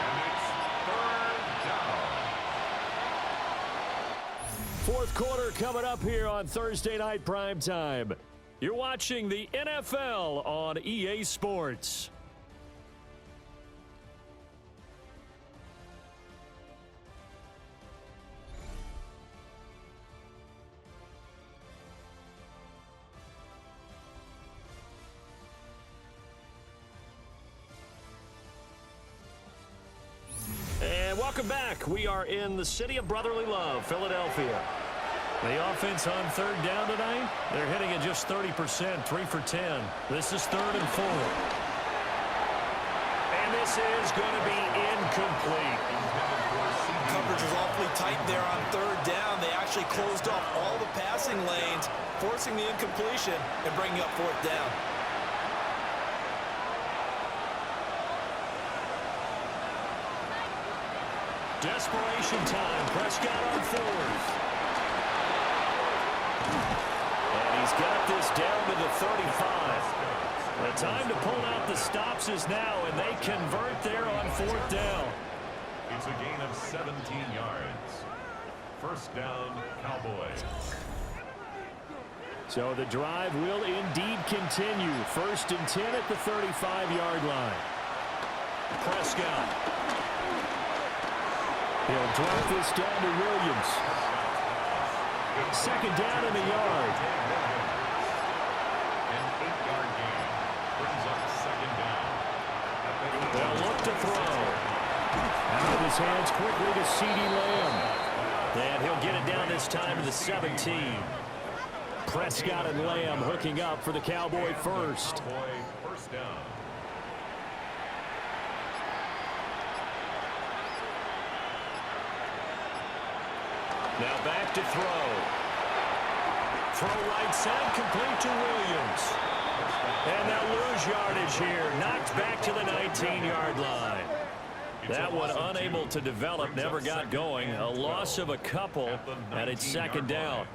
And it's 3rd down. 4th quarter coming up here on Thursday Night Primetime. You're watching the NFL on EA Sports. And welcome back. We are in the city of brotherly love, Philadelphia. The offense on 3rd down tonight, they're hitting at just 30%, 3 for 10. This is 3rd and 4. And this is going to be incomplete. Coverage was awfully tight there on 3rd down. They actually closed off all the passing lanes, forcing the incompletion and bringing up 4th down. Desperation time. Prescott on 4th. And he's got this down to the 35. The time to pull out the stops is now, and they convert there on 4th down. It's a gain of 17 yards. First down, Cowboys. So the drive will indeed continue. 1st and 10 at the 35-yard line. Prescott. He'll drop this down to Williams. 2nd down in the yard. An 8-yard gain brings up 2nd down. They'll look to throw. Out of his hands quickly to CeeDee Lamb. And he'll get it down this time to the 17. Prescott and Lamb hooking up for the Cowboy first. Cowboy first down. Now back to throw. Throw right side, complete to Williams. And they'll lose yardage here. Knocked back to the 19-yard line. That one unable to develop, never got going. A loss of a couple, and it's 2nd down.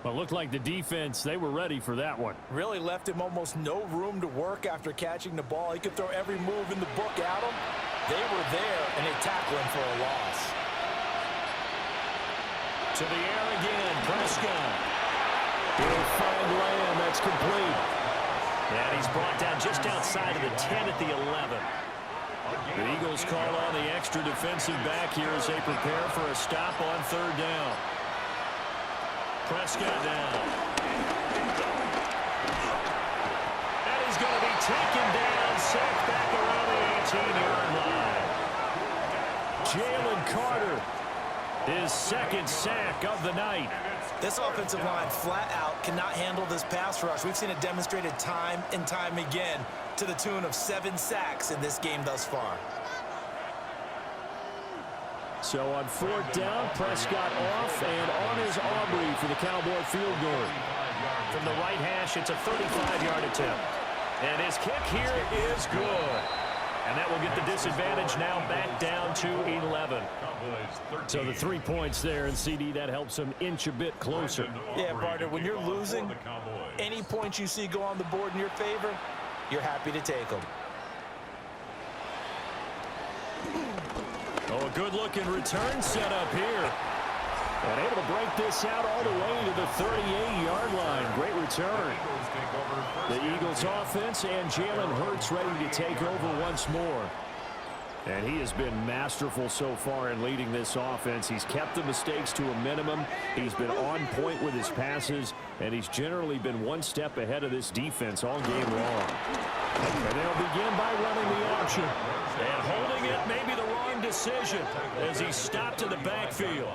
Well, it looked like the defense, they were ready for that one. Really left him almost no room to work after catching the ball. He could throw every move in the book at him. They were there, and they tackled him for a loss. To the air again, Prescott. He'll find Lamb, that's complete. And he's brought down just outside of the 10 at the 11. The Eagles call on the extra defensive back here as they prepare for a stop on 3rd down. Prescott down. And he's going to be taken down, sacked back around the 18-yard line. Jalen Carter, his 2nd sack of the night. This offensive line flat out cannot handle this pass rush. We've seen it demonstrated time and time again to the tune of 7 sacks in this game thus far. So on 4th down, Prescott off and on is Aubrey for the Cowboy field goal. From the right hash, it's a 35-yard attempt. And his kick here is good. And that will get the disadvantage now back down to 11. So the 3 points there, and CD, that helps him inch a bit closer. Yeah, partner, when you're losing, any points you see go on the board in your favor, you're happy to take them. Oh, a good-looking return set up here. And able to break this out all the way to the 38-yard line. Great return. The Eagles offense and Jalen Hurts ready to take over once more. And he has been masterful so far in leading this offense. He's kept the mistakes to a minimum. He's been on point with his passes, and he's generally been one step ahead of this defense all game long. And they'll begin by running the option. And holding it, maybe the wrong decision as he stopped in the backfield.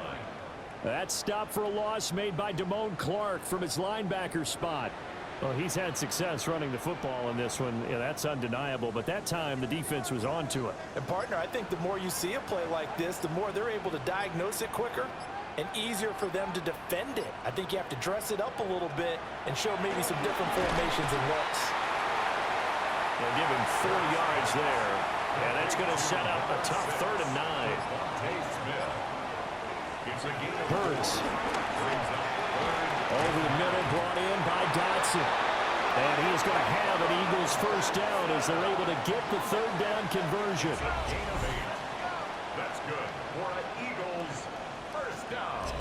That stop for a loss made by Damone Clark from his linebacker spot. Well, he's had success running the football in this one. Yeah, that's undeniable. But that time, the defense was on to it. And, partner, I think the more you see a play like this, the more they're able to diagnose it quicker and easier for them to defend it. I think you have to dress it up a little bit and show maybe some different formations and looks. They'll give him 4 yards there. And that's going to set up a tough 3rd and 9. Hurts. Over the middle, brought in by Dotson. And he is going to have an Eagles first down as they're able to get the 3rd down conversion. That's good for an Eagles first down.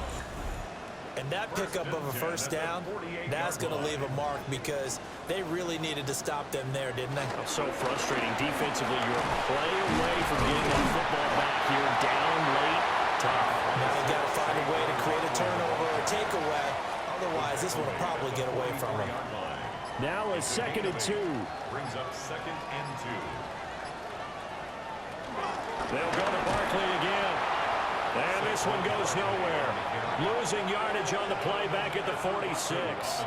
And that pickup of a first down, that's going to leave a mark because they really needed to stop them there, didn't they? So frustrating defensively. You're a play away from getting that football back here, down late, tough. Now you got to find a way to create a turnover or a takeaway. Otherwise, this one will probably get away from them. Now a 2nd and 2. Brings up 2nd and 2. They'll go to Barkley again. And this one goes nowhere. Losing yardage on the play back at the 46.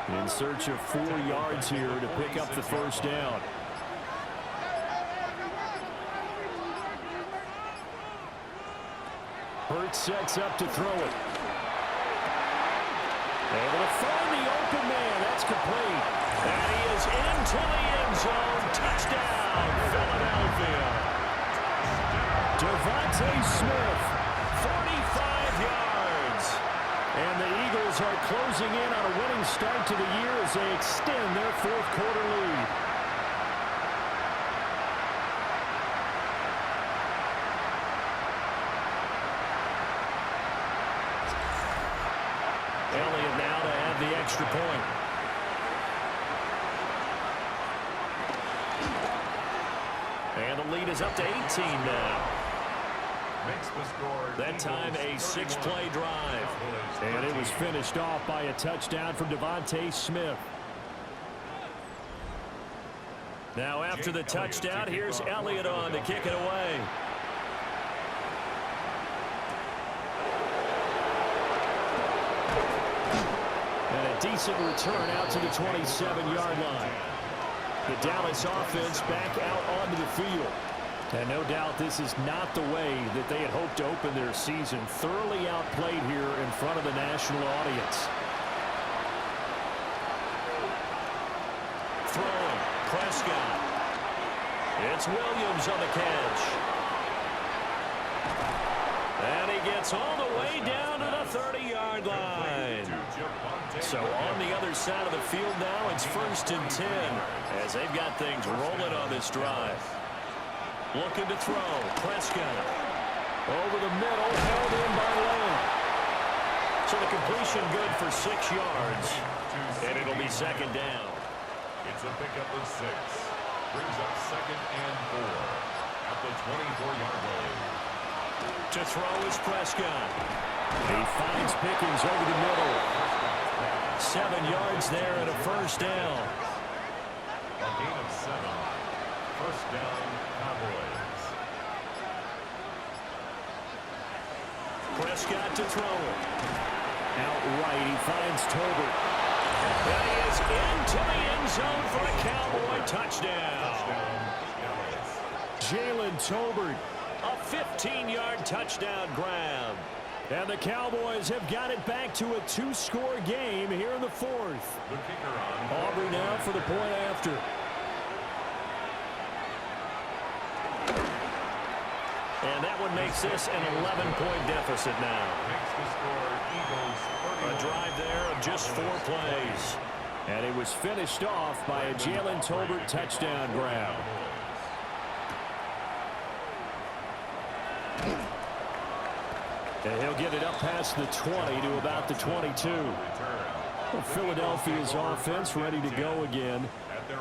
In search of 4 yards here to pick up the first down. Hurts sets up to throw it. Able to find the open man. That's complete. And he is into the end zone. Touchdown, Philadelphia. Devonta Smith, 45 yards. And the Eagles are closing in on a winning start to the year as they extend their 4th quarter lead. extra point. And the lead is up to 18 now. Makes the score. That time a 6-play drive. And it was finished off by a touchdown from Devonta Smith. Now after the touchdown, here's Elliott on to kick it away. And a decent return out to the 27-yard line. The Dallas offense back out onto the field. And no doubt this is not the way that they had hoped to open their season. Thoroughly outplayed here in front of the national audience. Throwing, Prescott. It's Williams on the catch. And he gets all the way down to the 30-yard line. So on the other side of the field now, it's 1st and 10 as they've got things rolling on this drive. Looking to throw. Prescott. Over the middle, held in by Lamb. So the completion good for 6 yards. And it'll be 2nd down. It's a pickup of 6. Brings up 2nd and 4 at the 24-yard line. To throw is Prescott. He finds Pickens over the middle. 7 yards there and a 1st down. A gain of 7. 1st down, Cowboys. Prescott to throw it. Outright, he finds Tolbert. And he is into the end zone for a Cowboy touchdown. Jalen Tolbert. A 15-yard touchdown grab. And the Cowboys have got it back to a 2-score game here in the 4th. The kicker on. Aubrey now for the point after. And that one makes this an 11-point deficit now. Makes the score Eagles 31. A drive there of just 4 plays. And it was finished off by a Jalen Tolbert touchdown grab. And he'll get it up past the 20 to about the 22. Well, Philadelphia's offense ready to go again.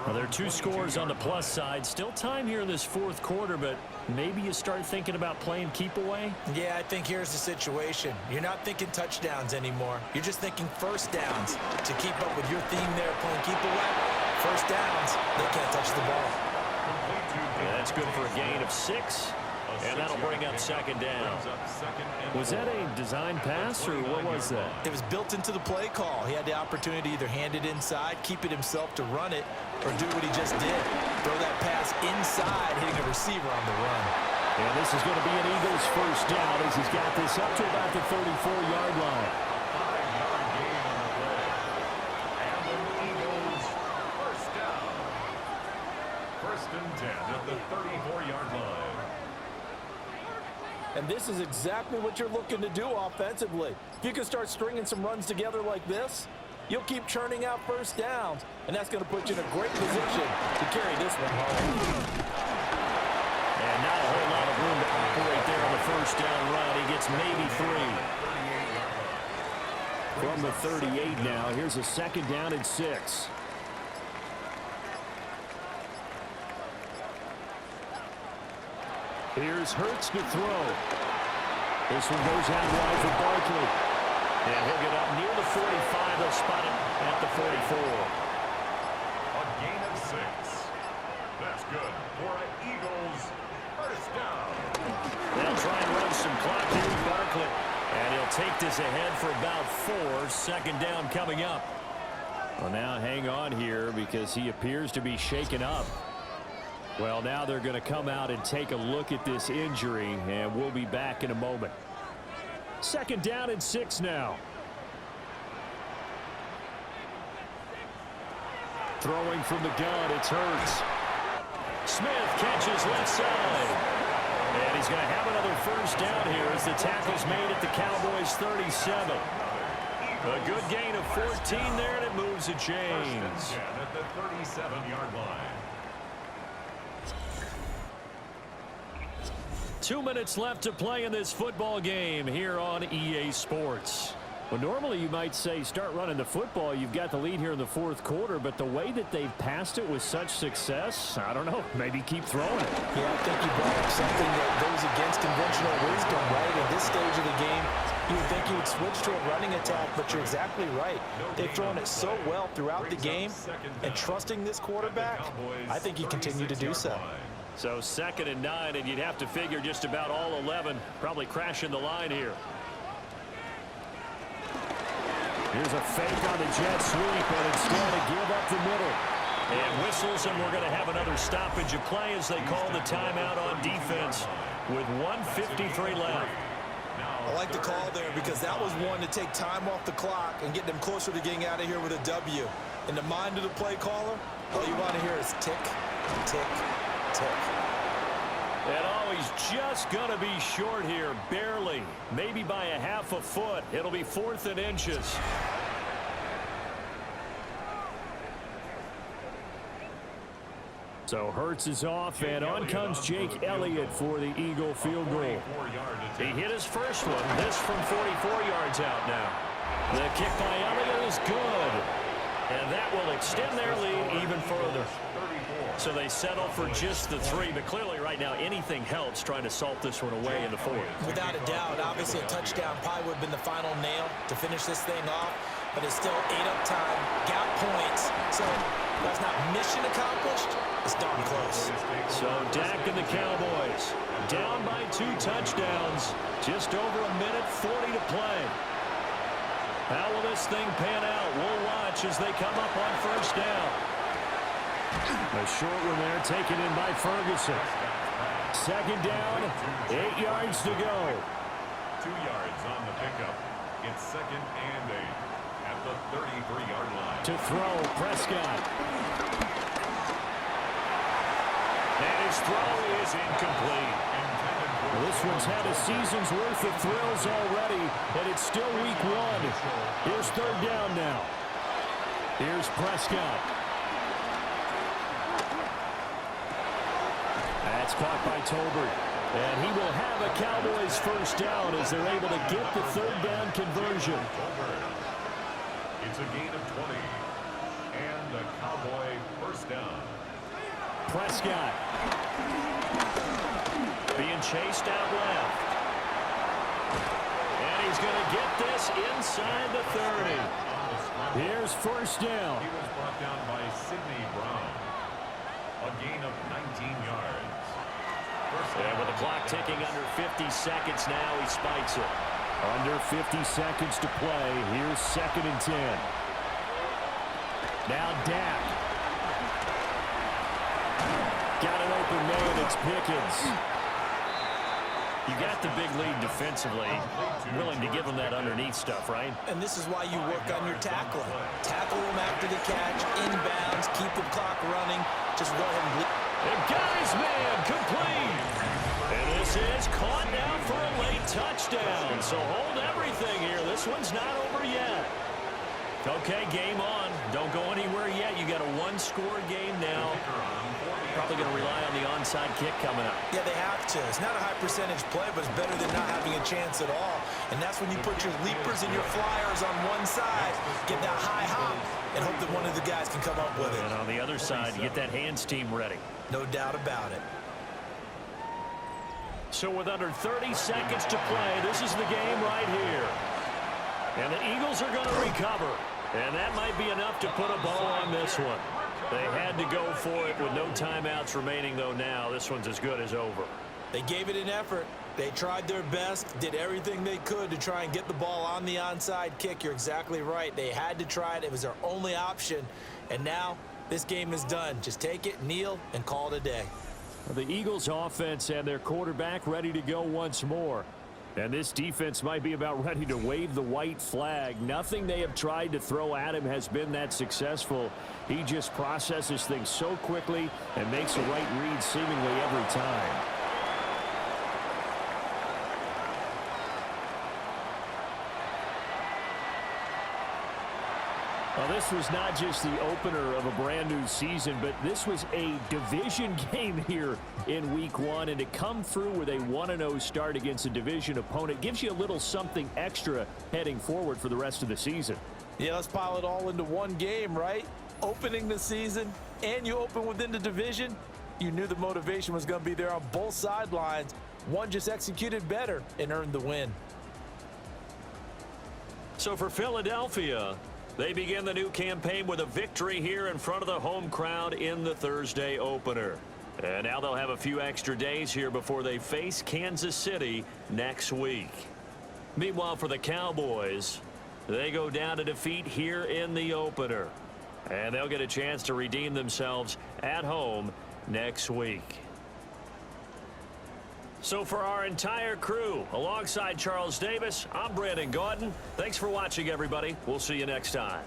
Well, there are 2 scores on the plus side. Still time here in this 4th quarter, but maybe you start thinking about playing keep away? Yeah, I think here's the situation. You're not thinking touchdowns anymore. You're just thinking 1st downs. To keep up with your theme there, playing keep away, 1st downs, they can't touch the ball. Yeah, that's good for a gain of 6. And that'll bring up 2nd down. Was that a design pass, or what was that? It was built into the play call. He had the opportunity to either hand it inside, keep it himself to run it, or do what he just did. Throw that pass inside, hitting a receiver on the run. And this is going to be an Eagles 1st down as he's got this up to about the 34-yard line. 5-yard gain on the play. And the Eagles 1st down. 1st and 10 at the 34-yard line. And this is exactly what you're looking to do offensively. If you can start stringing some runs together like this, you'll keep churning out 1st downs, and that's going to put you in a great position to carry this one home. And not a whole lot of room to operate there on the 1st down run. He gets maybe 3. From the 38 now, here's a 2nd down and 6. Here's Hurts to throw. This one goes out wide for Barkley. And he'll get up near the 45. They'll spot him at the 44. A gain of 6. That's good for an Eagles 1st down. They'll try and run some clock here with Barkley. And he'll take this ahead for about 4. 2nd down coming up. Well, now hang on here because he appears to be shaken up. Well, now they're going to come out and take a look at this injury, and we'll be back in a moment. 2nd down and 6 now. Throwing from the gun, it's Hurts. Smith catches left side. And he's going to have another 1st down here as the tackle's made at the Cowboys 37. A good gain of 14 there, and it moves the chains. At the 37-yard line. 2 minutes left to play in this football game here on EA Sports. Well, normally you might say start running the football. You've got the lead here in the fourth quarter, but the way that they've passed it with such success, I don't know, maybe keep throwing it. Yeah, I think you brought up something that goes against conventional wisdom, right? At this stage of the game, you would think you would switch to a running attack, but you're exactly right. They've thrown it so well throughout the game, and trusting this quarterback, I think you continue to do so. So 2nd and 9, and you'd have to figure just about all 11 probably crashing the line here. Here's a fake on the jet sweep, and instead to give up the middle. And whistles, and we're going to have another stoppage of play as they call the timeout on defense with 1:53 left. I like the call there because that was one to take time off the clock and get them closer to getting out of here with a W. In the mind of the play caller, all you want to hear is tick, tick, tick. And oh, he's just going to be short here, barely, maybe by a half a foot. It'll be 4th and inches. So Hurts is off, and on comes Jake Elliott for the Eagle field goal. He hit his first one, this from 44 yards out now. The kick by Elliott is good, and that will extend their lead even further. So they settle for just the 3, but clearly right now anything helps trying to salt this one away in the 4th. Without a doubt, obviously a touchdown probably would have been the final nail to finish this thing off, but it's still 8 up time, got points, so that's not mission accomplished. It's darn close. So Dak and the Cowboys down by 2 touchdowns, just over a minute 40 to play. How will this thing pan out? We'll watch as they come up on 1st down. A short one there taken in by Ferguson. 2nd down, 8 yards to go. 2 yards on the pickup. It's 2nd and 8 at the 33-yard line. To throw, Prescott. And his throw is incomplete. Well, this one's had a season's worth of thrills already, and it's still week 1. Here's 3rd down now. Here's Prescott. That's caught by Tolbert. And he will have a Cowboys 1st down as they're able to get the 3rd down conversion. It's a gain of 20. And a Cowboy 1st down. Prescott being chased out left. And he's going to get this inside the 30. Here's 1st down. He was brought down by Sidney Brown. A gain of 19 yards. And with the clock ticking under 50 seconds now, he spikes it. Under 50 seconds to play. Here's 2nd and 10. Now Dak. Got an open man. It's Pickens. You got the big lead defensively. Willing to give him that underneath stuff, right? And this is why you work on your tackling. Tackle him after the catch, inbounds, keep the clock running. Just go ahead and bleed. And got his man complete. And this is caught now for a late touchdown. So hold everything here. This one's not over yet. Okay, game on. Don't go anywhere yet. You got a 1-score game now. Probably going to rely on the onside kick coming up. Yeah, they have to. It's not a high percentage play, but it's better than not having a chance at all. And that's when you put your leapers and your flyers on one side, get that high hop, and hope that one of the guys can come up with it. And on the other side, you get that hands team ready. No doubt about it. So with under 30 seconds to play, this is the game right here. And the Eagles are going to recover. And that might be enough to put a bow on this one. They had to go for it with no timeouts remaining, though now. This one's as good as over. They gave it an effort. They tried their best, did everything they could to try and get the ball on the onside kick. You're exactly right. They had to try it. It was their only option. And now this game is done. Just take it, kneel, and call it a day. The Eagles offense and their quarterback ready to go once more. And this defense might be about ready to wave the white flag. Nothing they have tried to throw at him has been that successful. He just processes things so quickly and makes a right read seemingly every time. Well, this was not just the opener of a brand new season, but this was a division game here in week 1. And to come through with a 1-0 start against a division opponent gives you a little something extra heading forward for the rest of the season. Yeah, let's pile it all into one game, right? Opening the season, and you open within the division. You knew the motivation was going to be there on both sidelines. One just executed better and earned the win. So for Philadelphia, they begin the new campaign with a victory here in front of the home crowd in the Thursday opener. And now they'll have a few extra days here before they face Kansas City next week. Meanwhile, for the Cowboys, they go down to defeat here in the opener. And they'll get a chance to redeem themselves at home next week. So for our entire crew, alongside Charles Davis, I'm Brandon Gaudin. Thanks for watching, everybody. We'll see you next time.